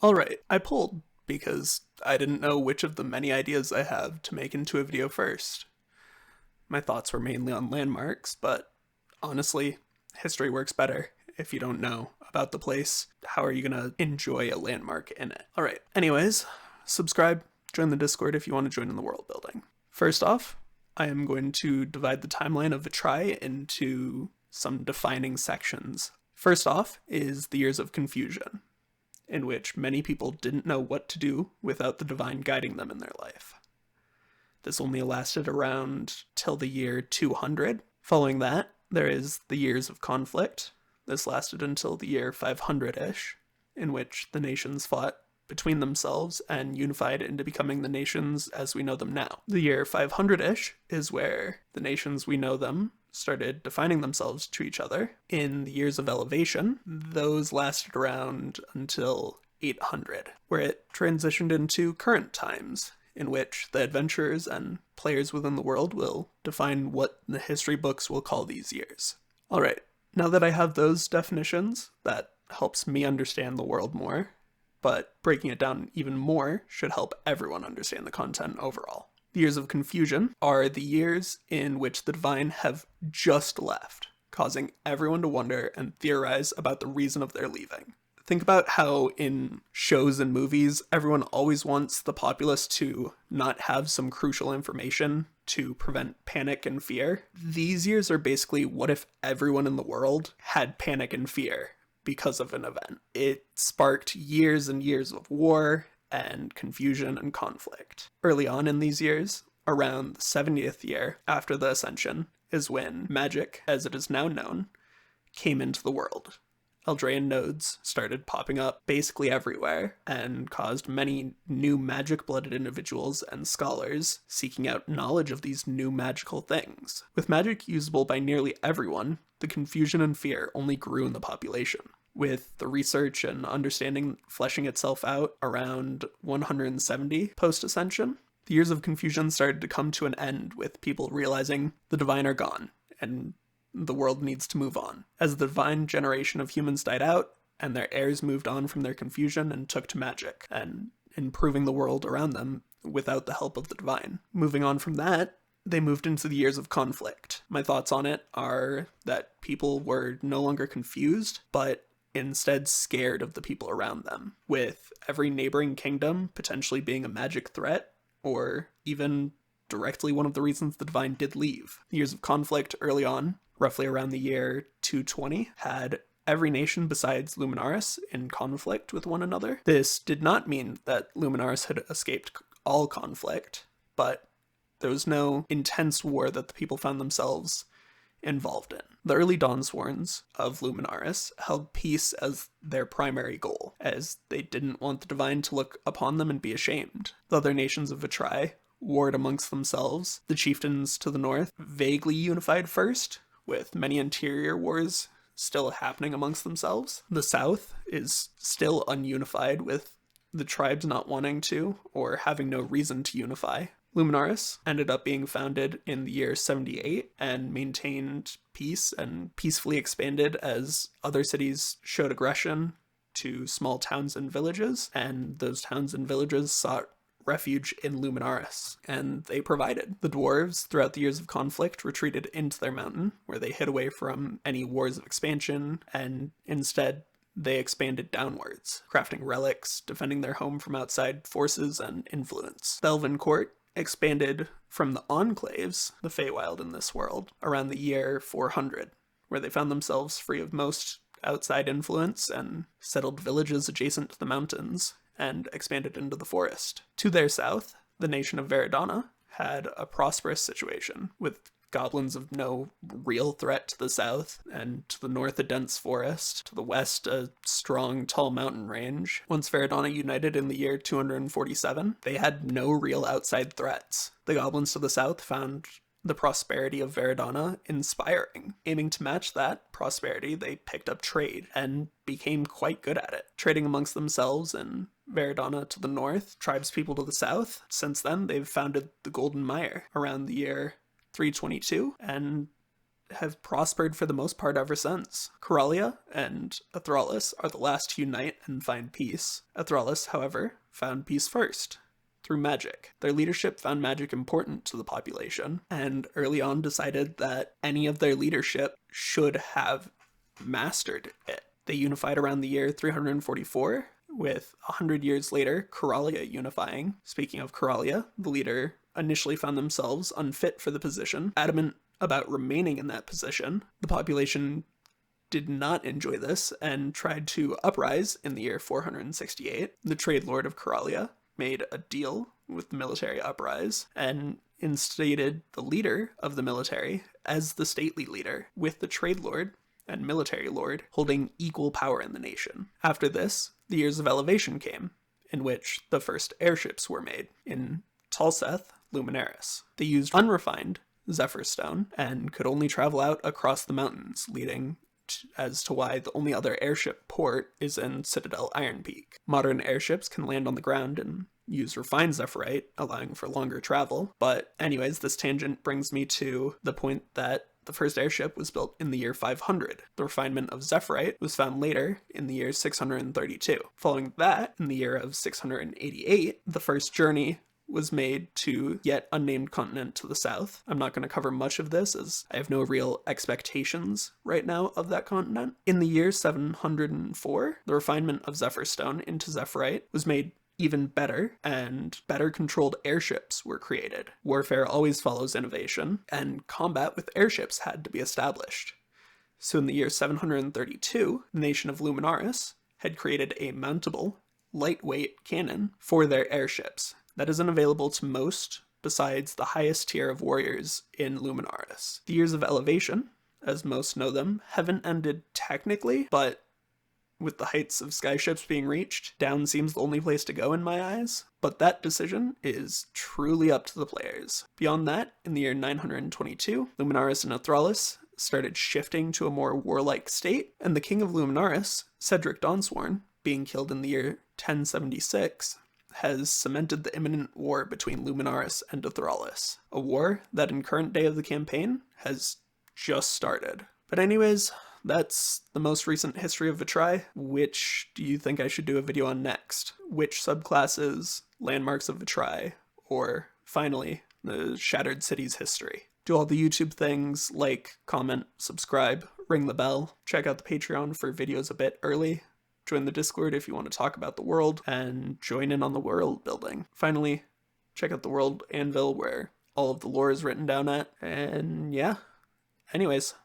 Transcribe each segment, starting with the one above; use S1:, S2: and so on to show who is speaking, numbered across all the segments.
S1: Alright, I pulled because I didn't know which of the many ideas I have to make into a video first. My thoughts were mainly on landmarks, but honestly, history works better if you don't know about the place. How are you gonna enjoy a landmark in it? Alright, anyways, subscribe, join the Discord if you want to join in the world building. First off, I am going to divide the timeline of Vetrai into some defining sections. First off is the years of confusion, in which many people didn't know what to do without the divine guiding them in their life. This only lasted around till the year 200. Following that, there is the years of conflict. This lasted until the year 500-ish, in which the nations fought between themselves and unified into becoming the nations as we know them now. The year 500-ish is where the nations we know them started defining themselves to each other. In the years of elevation, those lasted around until 800, where it transitioned into current times, in which the adventurers and players within the world will define what the history books will call these years. Alright, now that I have those definitions, that helps me understand the world more, but breaking it down even more should help everyone understand the content overall. The years of confusion are the years in which the divine have just left, causing everyone to wonder and theorize about the reason of their leaving. Think about how in shows and movies, everyone always wants the populace to not have some crucial information to prevent panic and fear. These years are basically what if everyone in the world had panic and fear because of an event. It sparked years and years of war and confusion and conflict. Early on in these years, around the 70th year after the Ascension, is when magic, as it is now known, came into the world. Eldraine nodes started popping up basically everywhere and caused many new magic-blooded individuals and scholars seeking out knowledge of these new magical things. With magic usable by nearly everyone, the confusion and fear only grew in the population, with the research and understanding fleshing itself out around 170 post-Ascension. The years of confusion started to come to an end with people realizing the divine are gone, and the world needs to move on. As the divine generation of humans died out, and their heirs moved on from their confusion and took to magic, and improving the world around them without the help of the divine. Moving on from that, they moved into the years of conflict. My thoughts on it are that people were no longer confused, but instead scared of the people around them, with every neighboring kingdom potentially being a magic threat, or even directly one of the reasons the divine did leave. The years of conflict early on, roughly around the year 220, had every nation besides Luminaris in conflict with one another. This did not mean that Luminaris had escaped all conflict, but there was no intense war that the people found themselves involved in. The early Dawnsworns of Luminaris held peace as their primary goal, as they didn't want the divine to look upon them and be ashamed. The other nations of Vetrai warred amongst themselves. The chieftains to the north vaguely unified first, with many interior wars still happening amongst themselves. The south is still ununified, with the tribes not wanting to, or having no reason to unify. Luminaris ended up being founded in the year 78 and maintained peace and peacefully expanded as other cities showed aggression to small towns and villages, and those towns and villages sought refuge in Luminaris, and they provided. The dwarves, throughout the years of conflict, retreated into their mountain, where they hid away from any wars of expansion, and instead they expanded downwards, crafting relics, defending their home from outside forces and influence. The Elven Court expanded from the enclaves, the Feywild in this world, around the year 400, where they found themselves free of most outside influence and settled villages adjacent to the mountains and expanded into the forest. To their south, the nation of Veridana had a prosperous situation, with goblins of no real threat to the south, and to the north a dense forest, to the west a strong, tall mountain range. Once Veridana united in the year 247, they had no real outside threats. The goblins to the south found the prosperity of Veridana inspiring. Aiming to match that prosperity, they picked up trade and became quite good at it, trading amongst themselves and Veridana to the north, tribespeople to the south. Since then, they've founded the Golden Mire around the year 322 and have prospered for the most part ever since. Coralia and Athralis are the last to unite and find peace. Athralis, however, found peace first, through magic. Their leadership found magic important to the population, and early on decided that any of their leadership should have mastered it. They unified around the year 344, with 100 years later, Coralia unifying. Speaking of Coralia, the leader initially found themselves unfit for the position, adamant about remaining in that position. The population did not enjoy this and tried to uprise in the year 468. The trade lord of Coralia made a deal with the military uprise and instated the leader of the military as the stately leader, with the trade lord and military lord holding equal power in the nation. After this, the years of elevation came, in which the first airships were made in Talseth Luminaris. They used unrefined Zephyr Stone and could only travel out across the mountains, leading as to why the only other airship port is in Citadel Iron Peak. Modern airships can land on the ground and use refined Zephyrite, allowing for longer travel. But anyways, this tangent brings me to the point that the first airship was built in the year 500. The refinement of Zephyrite was found later in the year 632. Following that, in the year of 688, the first journey was made to yet unnamed continent to the south. I'm not going to cover much of this as I have no real expectations right now of that continent. In the year 704, the refinement of Zephyr Stone into Zephyrite was made even better, and better controlled airships were created. Warfare always follows innovation, and combat with airships had to be established. So in the year 732, the nation of Luminaris had created a mountable, lightweight cannon for their airships that isn't available to most besides the highest tier of warriors in Luminaris. The years of elevation, as most know them, haven't ended technically, but with the heights of skyships being reached, down seems the only place to go in my eyes. But that decision is truly up to the players. Beyond that, in the year 922, Luminaris and Athralis started shifting to a more warlike state, and the king of Luminaris, Cedric Dawnsworn, being killed in the year 1076, has cemented the imminent war between Luminaris and Athralis. A war that in current day of the campaign has just started. But anyways, that's the most recent history of Vetrai. Which do you think I should do a video on next? Which subclasses, landmarks of Vetrai, or finally, the Shattered Cities history? Do all the YouTube things, like, comment, subscribe, ring the bell, check out the Patreon for videos a bit early, join the Discord if you want to talk about the world, and join in on the world building. Finally, check out the World Anvil where all of the lore is written down at, and yeah. Anyways,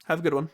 S1: have a good one.